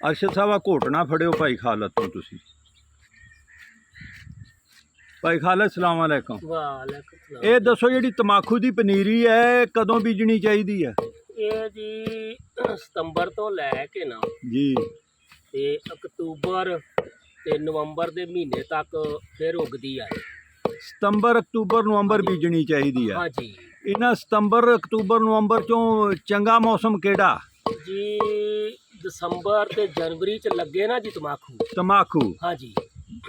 ਅਰਸ਼ਦ ਸਾਹਿਬ ਆ ਘੋਟਣਾ ਫੜਿਓ ਭਾਈ ਖਾਲਦ ਤੋਂ ਤੁਸੀਂ। ਭਾਈ ਖਾਲਦ ਸਲਾਮ ਅਲੈਕੁਮ। ਵਾਲੇਕੁਮ ਸਲਾਮ। ਇਹ ਦੱਸੋ ਜਿਹੜੀ ਤਮਾਕੂ ਦੀ ਪਨੀਰੀ ਹੈ ਕਦੋਂ ਬੀਜਣੀ ਚਾਹੀਦੀ ਹੈ? ਇਹ ਜੀ ਸਤੰਬਰ ਤੋਂ ਲੈ ਕੇ ਨਾ ਜੀ ਤੇ ਅਕਤੂਬਰ ਤੇ ਨਵੰਬਰ ਦੇ ਮਹੀਨੇ ਤੱਕ ਫਿਰ ਉੱਗਦੀ ਆ। ਸਤੰਬਰ ਅਕਤੂਬਰ ਨਵੰਬਰ ਬੀਜਣੀ ਚਾਹੀਦੀ ਹੈ। ਹਾਂਜੀ ਇਹਨਾਂ ਸਤੰਬਰ ਅਕਤੂਬਰ ਨਵੰਬਰ ਚੋਂ ਚੰਗਾ ਮੌਸਮ ਕਿਹੜਾ ਜੀ? ਦਸੰਬਰ ਤੇ ਜਨਵਰੀ ਚ ਲੱਗੇ ਨਾ ਜੀ ਤਮਾਕੂ। ਹਾਂਜੀ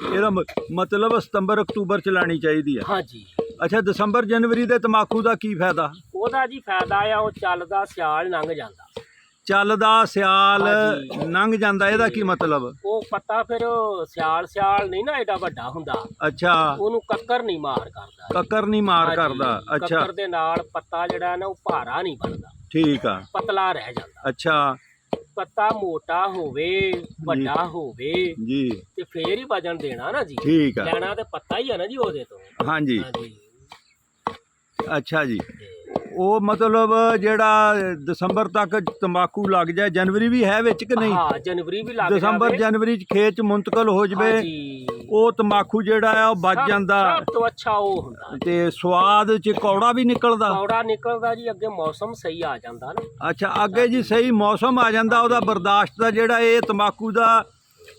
ਇਹਦਾ ਮਤਲਬ ਸਤੰਬਰ ਅਕਤੂਬਰ ਚ ਲਾਣੀ ਚਾਹੀਦੀ ਹੈ। ਹਾਂਜੀ। ਅੱਛਾ, ਦਸੰਬਰ ਜਨਵਰੀ ਦੇ ਤਮਾਕੂ ਦਾ ਕੀ ਫਾਇਦਾ? ਉਹਦਾ ਜੀ ਫਾਇਦਾ ਆ, ਉਹ ਚੱਲਦਾ ਸਿਆਲ ਲੰਘ ਜਾਂਦਾ। ਚੱਲਦਾ ਸਿਆਲ ਹਾਂਜੀ। ਲੰਘ ਜਾਂਦਾ, ਇਹਦਾ ਕੀ ਮਤਲਬ? ਉਹ ਪੱਤਾ ਫਿਰ ਸਿਆਲ ਨਹੀਂ ਨਾ ਐਡਾ ਵੱਡਾ ਹੁੰਦਾ। ਅੱਛਾ, ਉਹਨੂੰ ਕੱਕਰ ਨਹੀਂ ਮਾਰ ਕਰਦਾ। ਕੱਕਰ ਨਹੀਂ ਮਾਰ ਹਾਂਜੀ, ਕਰਦਾ। ਅੱਛਾ, ਕੱਕਰ ਦੇ ਨਾਲ ਪੱਤਾ ਜਿਹੜਾ ਨਾ ਉਹ ਭਾਰਾ ਨਹੀਂ ਬਣਦਾ, ਠੀਕ ਆ। ਪਤਲਾ ਰਹਿ ਜਾਂਦਾ। ਅੱਛਾ ਪੱਤਾ ਮੋਟਾ ਹੋਵੇ ਵੱਡਾ ਹੋਵੇ ਜੀ ਤੇ ਫੇਰ ਹੀ ਵਜਨ ਦੇਣਾ ਨਾ ਜੀ। ਠੀਕ ਆ। ਲੈਣਾ ਤੇ ਪੱਤਾ ਹੀ ਆ ਨਾ ਜੀ ਉਹਦੇ ਤੋਂ। ਹਾਂਜੀ ਹਾਂਜੀ। ਅੱਛਾ ਜੀ, ਉਹ ਮਤਲਬ ਜਿਹੜਾ ਦਸੰਬਰ ਤੱਕ ਤੰਬਾਕੂ ਲੱਗ ਜਾਏ, ਜਨਵਰੀ ਵੀ ਹੈ ਵਿੱਚ ਕਿ ਨਹੀਂ? ਹਾਂ, ਜਨਵਰੀ ਵੀ ਲੱਗ ਦਸੰਬਰ ਜਾਵੇ। ਜਨਵਰੀ ਚ ਖੇਤ ਚ ਮੁੰਤਕਲ ਹੋ ਜਵੇ, ਹਾਂਜੀ। ਉਹ ਤੰਬਾਕੂ ਜਿਹੜਾ ਆ ਉਹ ਬਚ ਜਾਂਦਾ ਸਭ ਤੋਂ ਅੱਛਾ ਉਹ ਹੁੰਦਾ। ਤੇ ਸਵਾਦ ਚ ਕੌੜਾ ਵੀ ਨਿਕਲਦਾ। ਕੌੜਾ ਨਿਕਲਦਾ ਜੀ, ਅੱਗੇ ਮੌਸਮ ਸਹੀ ਆ ਜਾਂਦਾ ਨਾ। ਅੱਛਾ, ਅੱਗੇ ਜੀ ਸਹੀ ਮੌਸਮ ਆ ਜਾਂਦਾ, ਉਹਦਾ ਬਰਦਾਸ਼ਤ ਦਾ ਜਿਹੜਾ ਇਹ ਤੰਬਾਕੂ ਦਾ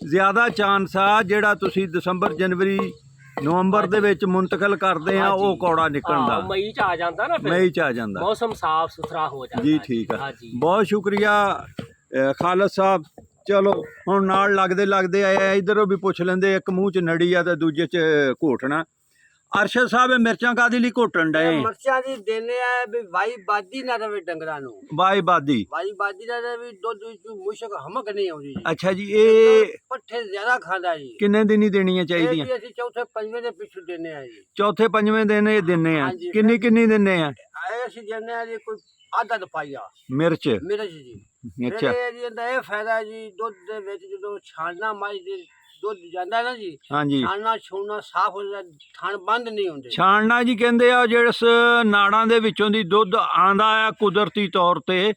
ਜ਼ਿਆਦਾ ਚਾਂਸ ਆ ਜਿਹੜਾ ਤੁਸੀਂ ਦਸੰਬਰ ਜਨਵਰੀ ਨਵੰਬਰ ਦੇ ਵਿੱਚ ਮੁੰਤਕਲ ਕਰਦੇ ਆ, ਉਹ ਕੌੜਾ ਨਿਕਲਣ ਦਾ। ਮਈ ਚ ਆ ਜਾਂਦਾ ਨਾ, ਫਿਰ ਮਈ ਚ ਆ ਜਾਂਦਾ, ਮੌਸਮ ਸਾਫ ਸੁਥਰਾ ਹੋ ਜਾਂਦਾ ਜੀ। ਠੀਕ ਆ, ਹਾਂਜੀ। ਬਹੁਤ ਸ਼ੁਕਰੀਆ ਖਾਲਦ ਸਾਹਿਬ। ਚਲੋ ਹੁਣ ਨਾਲ ਲੱਗਦੇ ਆਏ, ਇਧਰੋਂ ਵੀ ਪੁੱਛ ਲੈਂਦੇ, ਇੱਕ ਮੂੰਹ ਚ ਨੜੀ ਆ ਤੇ ਦੂਜੇ ਚ ਘੋਟਣਾ। ਅਰਸ਼ਦ ਸਾਹਿਬ, ਇਹ ਮਿਰਚਾਂ ਕਾਹਦੇ ਲਈ ਘੋਟਣ ਡਏ? ਮਿਰਚਾਂ ਦੀ ਦੇਨੇ ਆ ਵੀ ਵਾਈ ਬਾਦੀ ਨਾ ਰਵੇ ਡੰਗਰਾਂ ਨੂੰ। ਵਾਈ ਬਾਦੀ ਨਾ ਰਵੇ, ਦੁੱਧ ਵਿੱਚ ਮੁਸ਼ਕ ਹਮਕ ਨਹੀਂ ਆਉਂਦੀ ਜੀ। ਅੱਛਾ ਜੀ, ਇਹ ਪੱਠੇ ਜ਼ਿਆਦਾ ਖਾਂਦਾ ਜੀ। ਕਿੰਨੇ ਦਿਨ ਹੀ ਦੇਣੀਆਂ ਇਹ ਚਾਹੀਦੀਆਂ? ਵੀ ਅਸੀਂ ਚੌਥੇ ਪੰਜਵੇਂ ਦੇ ਪਿੱਛੋਂ ਦੇਨੇ ਆ ਜੀ। ਚੌਥੇ ਪੰਜਵੇਂ ਦਿਨ ਇਹ ਦਿੰਨੇ ਆ? ਹਾਂਜੀ। ਕਿੰਨੀ ਦਿੰਨੇ ਆ ਇਹ ਅਸੀਂ ਦੇਨੇ ਆ ਜੀ ਕੋਈ ਆਧਾ ਦਪਾਈਆ ਮਿਰਚ? ਜੀ। ਅੱਛਾ ਜੀ ਇਹਦਾ ਇਹ ਫਾਇਦਾ ਜੀ, ਦੁੱਧ ਦੇ ਵਿੱਚ ਜਦੋਂ ਛਾਣਨਾ ਮਾਈ ਦੇ ਦੁੱਧ ਜਾਂਦਾ ਨਾ ਜੀ, ਹਾਂਜੀ, ਛਾਣਨਾ ਛੋਣਾ ਸਾਫ਼ ਹੋ ਜਾਂਦਾ, ਥਣ ਬੰਦ ਨਹੀਂ ਹੁੰਦੇ। ਛਾਣਨਾ ਜੀ ਕਹਿੰਦੇ ਆ ਜਿਸ ਨਾੜਾਂ ਦੇ ਵਿੱਚੋਂ ਦੀ ਦੁੱਧ ਆਂਦਾ ਆ ਕੁਦਰਤੀ ਤੌਰ ਤੇ,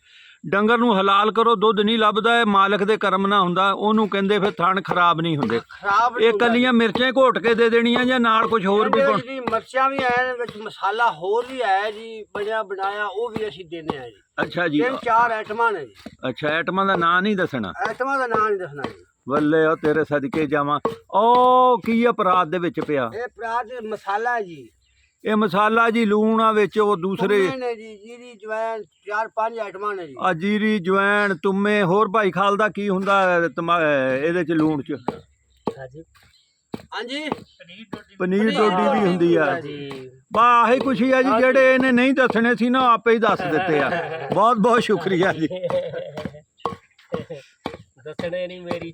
ਡੰਗਰ ਨੂੰ ਹਲਾਲ ਕਰੋ ਦੁੱਧ ਨਹੀਂ ਲੱਭਦਾ, ਇਹ ਮਾਲਕ ਦੇ ਕਰਮ ਨਾ ਹੁੰਦਾ, ਉਹਨੂੰ ਕਹਿੰਦੇ ਫਿਰ ਥਣ ਖਰਾਬ ਨਹੀਂ ਹੁੰਦੇ। ਖਰਾਬ ਇਹ ਕੱਲੀਆਂ ਮਿਰਚਾਂ ਘੋਟ ਕੇ ਦੇ ਦੇਣੀਆਂ ਜਾਂ ਨਾਲ ਕੁਝ ਹੋਰ ਵੀ? ਜੀ ਮਿਰਚਾਂ ਵੀ ਆਏ ਵਿੱਚ, ਮਸਾਲਾ ਹੋਰ ਵੀ ਆਇਆ ਜੀ, ਬਣਿਆ ਬਣਾਇਆ, ਉਹ ਵੀ ਅਸੀਂ ਦੇਨੇ ਆ ਜੀ। ਅੱਛਾ ਜੀ, 3-4 ਆਈਟਮਾਂ ਨੇ ਜੀ। ਅੱਛਾ, ਆਈਟਮਾਂ ਦਾ ਨਾਂ ਨਹੀਂ ਦੱਸਣਾ? ਆਈਟਮਾਂ ਦਾ ਨਾਂ ਨਹੀਂ ਦੱਸਣਾ ਜੀ। ਬੱਲੇ ਉਹ ਤੇਰੇ ਸਦਕੇ ਜਾਵਾਂ। ਉਹ ਕੀ ਅਪਰਾਧ ਦੇ ਵਿੱਚ ਪਿਆ? ਇਹ ਪਰਾਤ ਮਸਾਲਾ ਹੈ ਜੀ। ਇਹ ਮਸਾਲਾ ਜੀ, ਲੂਣ ਆ ਵਿੱਚ, ਉਹ ਦੂਸਰੇ ਨੇ ਜੀ ਜੀਰੀ ਜਵੈਣ, 4-5 ਆਈਟਮਾਂ ਨੇ ਜੀ। ਆ ਜੀਰੀ ਜਵੈਣ ਤੁੰਮੇ। ਹੋਰ ਭਾਈ ਖਾਲ ਦਾ ਕੀ ਹੁੰਦਾ ਇਹਦੇ ਚ ਲੂਣ ਚ? ਹਾਂਜੀ। ਹਾਂਜੀ, ਪਨੀਰ ਡੋਡੀ ਵੀ ਹੁੰਦੀ ਆ ਜੀ। ਵਾਹ, ਆਹੀ ਕੁਛ ਹੀ ਆ ਜੀ, ਜਿਹੜੇ ਇਹਨੇ ਨਹੀਂ ਦੱਸਣੇ ਸੀ ਨਾ ਆਪੇ ਹੀ ਦੱਸ ਦਿੱਤੇ ਆ। ਬਹੁਤ ਬਹੁਤ ਸ਼ੁਕਰੀਆ ਜੀ। ਦੱਸਣੇ ਨਹੀਂ ਮੇਰੀ